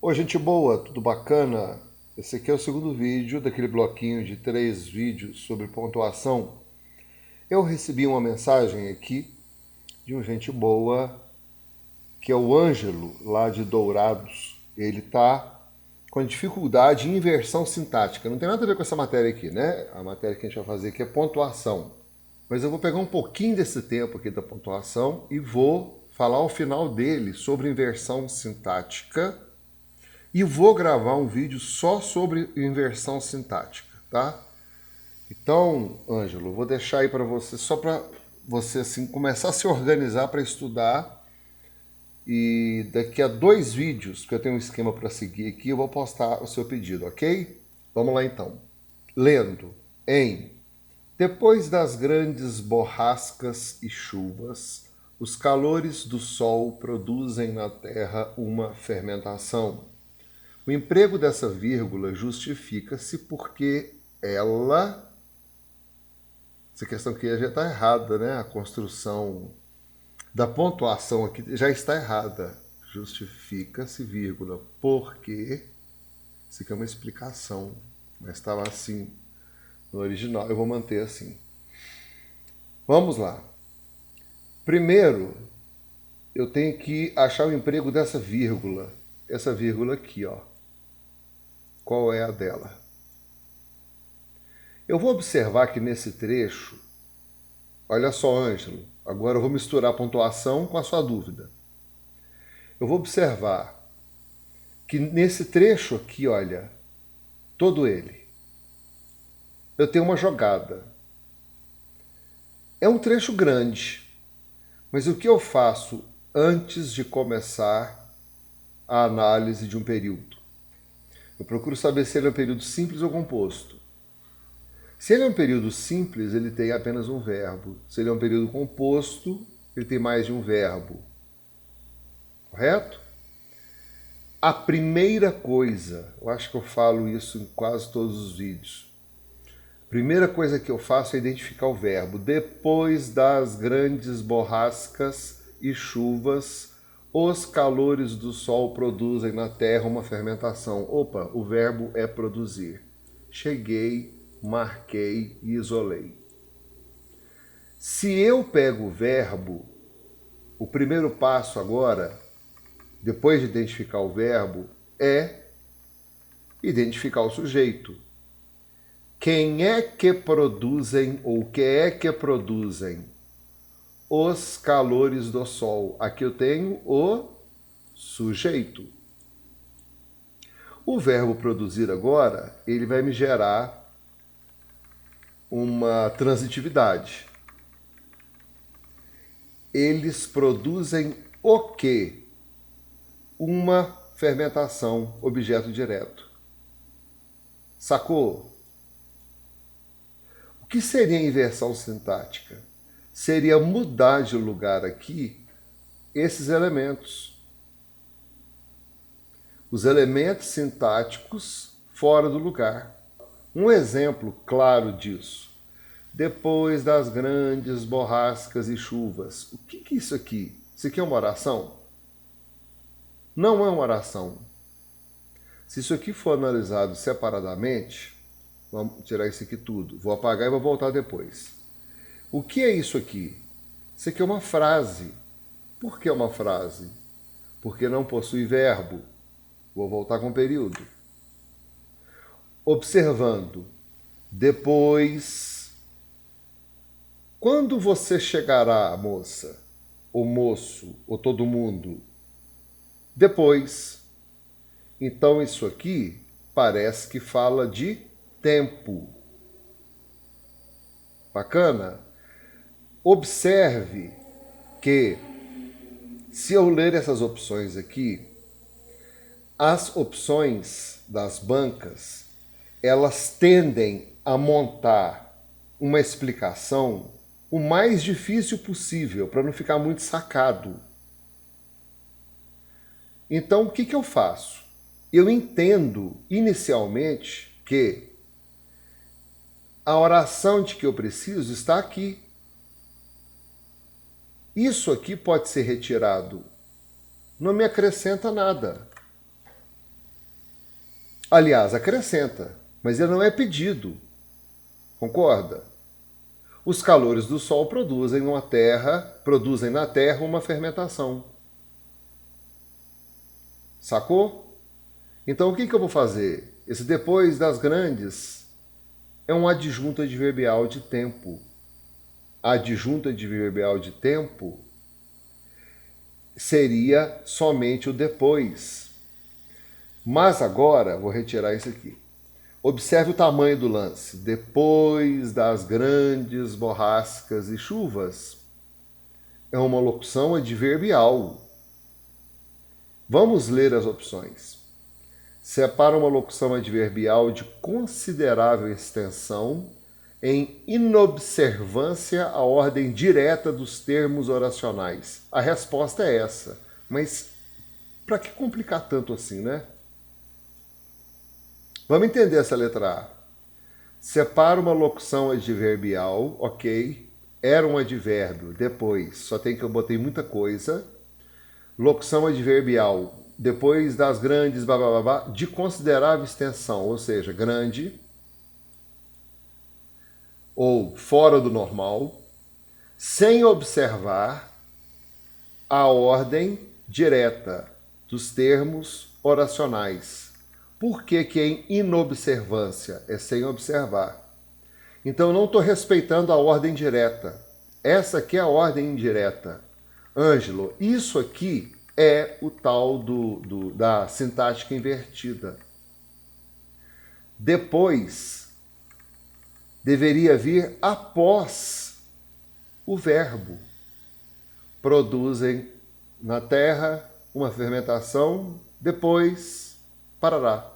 Oi, gente boa, tudo bacana? Esse aqui é o segundo vídeo daquele bloquinho de 3 vídeos sobre pontuação. Eu recebi uma mensagem aqui de um gente boa, que é o Ângelo, lá de Dourados. Ele tá com dificuldade em inversão sintática. Não tem nada a ver com essa matéria aqui, né? A matéria que a gente vai fazer aqui é pontuação. Mas eu vou pegar um pouquinho desse tempo aqui da pontuação e vou falar ao final dele sobre inversão sintática. E vou gravar um vídeo só sobre inversão sintática, tá? Então, Ângelo, vou deixar aí para você, só para você assim começar a se organizar para estudar. E daqui a 2 vídeos, que eu tenho um esquema para seguir aqui, eu vou postar o seu pedido, ok? Vamos lá então. Lendo em depois das grandes borrascas e chuvas, os calores do sol produzem na terra uma fermentação. O emprego dessa vírgula justifica-se porque ela. Essa questão aqui já está errada, né? A construção da pontuação aqui já está errada. Justifica-se, vírgula, porque. Isso aqui é uma explicação, mas estava assim no original. Eu vou manter assim. Vamos lá. Primeiro, eu tenho que achar o emprego dessa vírgula. Essa vírgula aqui, ó. Qual é a dela? Eu vou observar que nesse trecho, olha só, Ângelo, agora eu vou misturar a pontuação com a sua dúvida. Eu vou observar que nesse trecho aqui, olha, todo ele, eu tenho uma jogada. É um trecho grande, mas o que eu faço antes de começar a análise de um período? Eu procuro saber se ele é um período simples ou composto. Se ele é um período simples, ele tem apenas um verbo. Se ele é um período composto, ele tem mais de um verbo. Correto? A primeira coisa, eu acho que eu falo isso em quase todos os vídeos. A primeira coisa que eu faço é identificar o verbo. Depois das grandes borrascas e chuvas, os calores do sol produzem na terra uma fermentação. Opa, o verbo é produzir. Cheguei, marquei e isolei. Se eu pego o verbo, o primeiro passo agora, depois de identificar o verbo, é identificar o sujeito. Quem é que produzem ou o que é que produzem os calores do sol? Aqui eu tenho o sujeito. O verbo produzir agora, ele vai me gerar uma transitividade. Eles produzem o quê? Uma fermentação, objeto direto. Sacou? O que seria inversão sintática? Seria mudar de lugar aqui esses elementos. Os elementos sintáticos fora do lugar. Um exemplo claro disso. Depois das grandes borrascas e chuvas. O que é isso aqui? Isso aqui é uma oração? Não é uma oração. Se isso aqui for analisado separadamente, vamos tirar isso aqui tudo. Vou apagar e vou voltar depois. O que é isso aqui? Isso aqui é uma frase. Por que uma frase? Porque não possui verbo. Vou voltar com o período. Observando. Depois. Quando você chegará, moça, ou moço, ou todo mundo? Depois. Então isso aqui parece que fala de tempo. Bacana? Observe que, se eu ler essas opções aqui, as opções das bancas, elas tendem a montar uma explicação o mais difícil possível, para não ficar muito sacado. Então, o que eu faço? Eu entendo inicialmente que a oração de que eu preciso está aqui. Isso aqui pode ser retirado. Não me acrescenta nada. Aliás, acrescenta, mas ele não é pedido. Concorda? Os calores do Sol produzem na Terra uma fermentação. Sacou? Então o que eu vou fazer? Esse depois das grandes é um adjunto adverbial de tempo. Adjunto adverbial de tempo seria somente o depois. Mas agora, vou retirar isso aqui. Observe o tamanho do lance. Depois das grandes borrascas e chuvas, é uma locução adverbial. Vamos ler as opções. Separa uma locução adverbial de considerável extensão em inobservância à ordem direta dos termos oracionais. A resposta é essa. Mas para que complicar tanto assim, né? Vamos entender essa letra A. Separa uma locução adverbial, ok. Era um advérbio, depois, só tem que eu botei muita coisa. Locução adverbial, depois das grandes, babá, de considerável extensão, ou seja, grande ou fora do normal, sem observar a ordem direta dos termos oracionais. Por que é em inobservância? É sem observar. Então eu não estou respeitando a ordem direta. Essa aqui é a ordem indireta. Ângelo, isso aqui é o tal da sintática invertida. Depois deveria vir após o verbo. Produzem na terra uma fermentação, depois parará.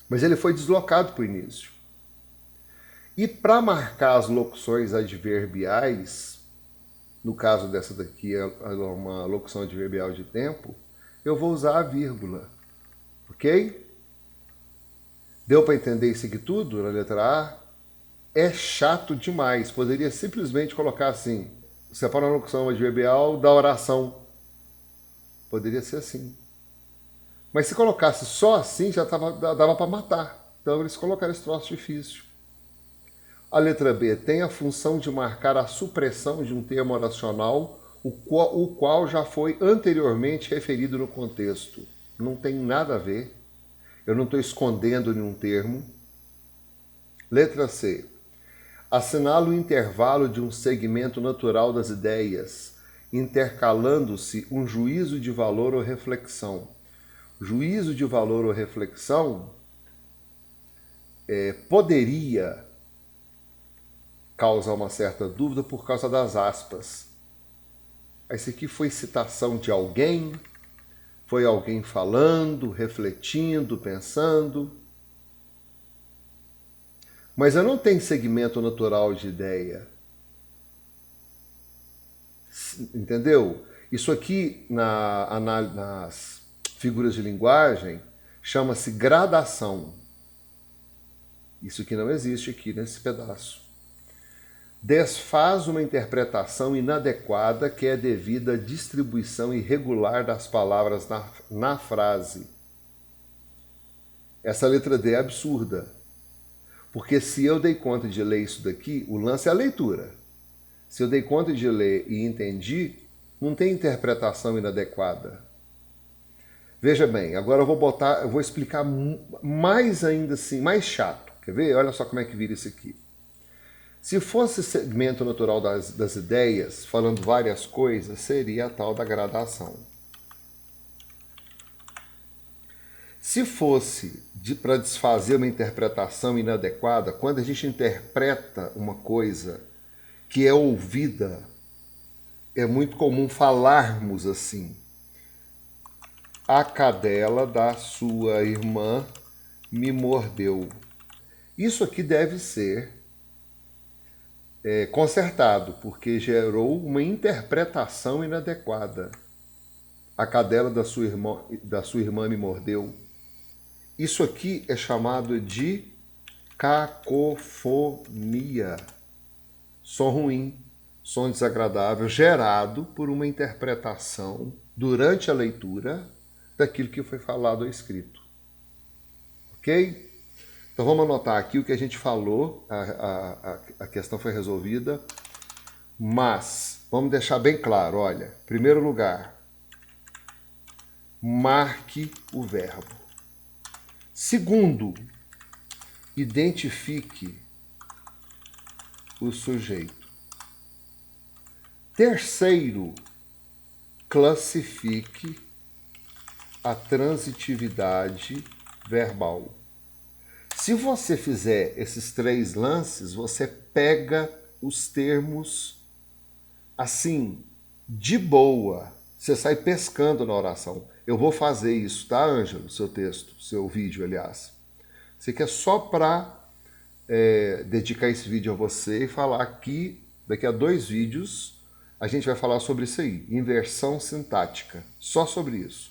Mas ele foi deslocado para o início. E para marcar as locuções adverbiais, no caso dessa daqui é uma locução adverbial de tempo, eu vou usar a vírgula. Ok? Deu para entender isso aqui tudo na letra A? É chato demais. Poderia simplesmente colocar assim, separa a locução adverbial da oração. Poderia ser assim. Mas se colocasse só assim, já dava para matar. Então eles colocaram esse troço difícil. A letra B tem a função de marcar a supressão de um termo oracional, o qual já foi anteriormente referido no contexto. Não tem nada a ver. Eu não estou escondendo nenhum termo. Letra C. Assinala o intervalo de um segmento natural das ideias, intercalando-se um juízo de valor ou reflexão. Juízo de valor ou reflexão poderia causar uma certa dúvida por causa das aspas. Esse aqui foi citação de alguém, foi alguém falando, refletindo, pensando. Mas eu não tenho segmento natural de ideia. Entendeu? Isso aqui nas figuras de linguagem chama-se gradação. Isso aqui não existe aqui nesse pedaço. Desfaz uma interpretação inadequada que é devida à distribuição irregular das palavras na frase. Essa letra D é absurda. Porque se eu dei conta de ler isso daqui, o lance é a leitura. Se eu dei conta de ler e entendi, não tem interpretação inadequada. Veja bem, agora eu vou explicar mais ainda assim, mais chato. Quer ver? Olha só como é que vira isso aqui. Se fosse segmento natural das ideias, falando várias coisas, seria a tal da gradação. Se fosse para desfazer uma interpretação inadequada, quando a gente interpreta uma coisa que é ouvida, é muito comum falarmos assim. A cadela da sua irmã me mordeu. Isso aqui deve ser consertado, porque gerou uma interpretação inadequada. A cadela da sua irmã me mordeu. Isso aqui é chamado de cacofonia. Som ruim, som desagradável, gerado por uma interpretação durante a leitura daquilo que foi falado ou escrito. ok? Então vamos anotar aqui o que a gente falou, a questão foi resolvida, mas vamos deixar bem claro, olha, em primeiro lugar, marque o verbo. Segundo, identifique o sujeito. Terceiro, classifique a transitividade verbal. Se você fizer esses 3 lances, você pega os termos assim, de boa. Você sai pescando na oração. Eu vou fazer isso, tá, Ângelo? Seu texto, seu vídeo, aliás. Isso aqui é só para dedicar esse vídeo a você e falar que daqui a 2 vídeos a gente vai falar sobre isso aí, inversão sintática, só sobre isso,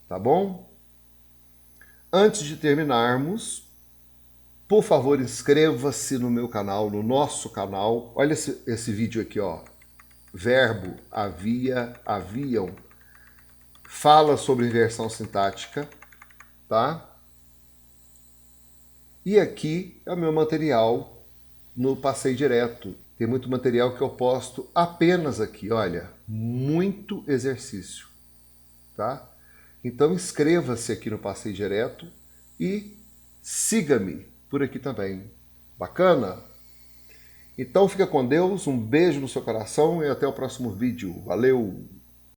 tá bom? Antes de terminarmos, por favor, inscreva-se no meu canal, no nosso canal. Olha esse vídeo aqui, ó. Verbo, havia, haviam. Fala sobre inversão sintática, tá? E aqui é o meu material no Passeio Direto. Tem muito material que eu posto apenas aqui, olha, muito exercício, tá? Então inscreva-se aqui no Passeio Direto e siga-me por aqui também. Bacana? Então fica com Deus, um beijo no seu coração e até o próximo vídeo. Valeu!